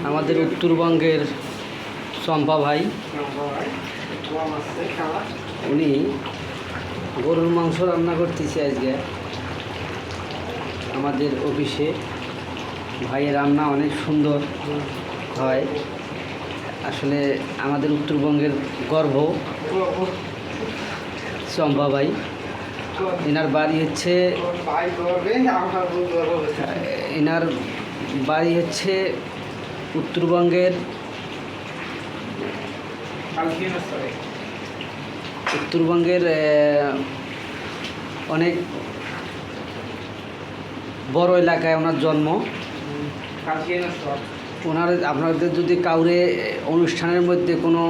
আমাদের উত্তরবঙ্গের চম্পা ভাই, উনি গরুর মাংস রান্না করতেছে আজকে আমাদের অফিসে। ভাইয়ের রান্না অনেক সুন্দর হয়, আসলে আমাদের উত্তরবঙ্গের গর্ব চম্পা ভাই। এনার বাড়ি হচ্ছে উত্তরবঙ্গের অনেক বড় এলাকায় ওনার জন্ম। আপনাদের যদি কাউরে অনুষ্ঠানের মধ্যে কোনো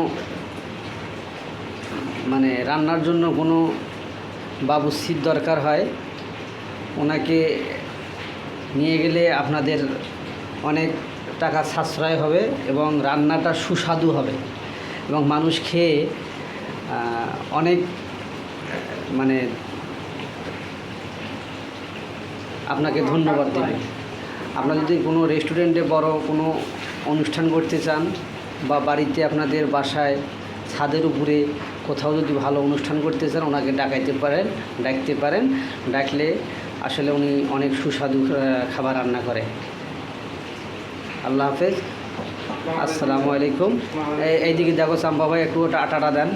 রান্নার জন্য কোনো বাবুর্চির দরকার হয়, ওনাকে নিয়ে গেলে আপনাদের অনেক টাকা সাশ্রয় হবে এবং রান্নাটা সুস্বাদু হবে এবং মানুষ খেয়ে অনেক আপনাকে ধন্যবাদ দেবে। আপনারা যদি কোনো রেস্টুরেন্টে বড় কোনো অনুষ্ঠান করতে চান বা বাড়িতে আপনাদের বাসায় ছাদের উপরে কোথাও যদি ভালো অনুষ্ঠান করতে চান, ওনাকে ডাকতে পারেন। ডাকলে আসলে উনি অনেক সুস্বাদু খাবার রান্না করে। আল্লাহ হাফেজ, আসসালামু আলাইকুম। এইদিকে দেখো চম্পা ভাই, একটু ওটা আটাটা দেন।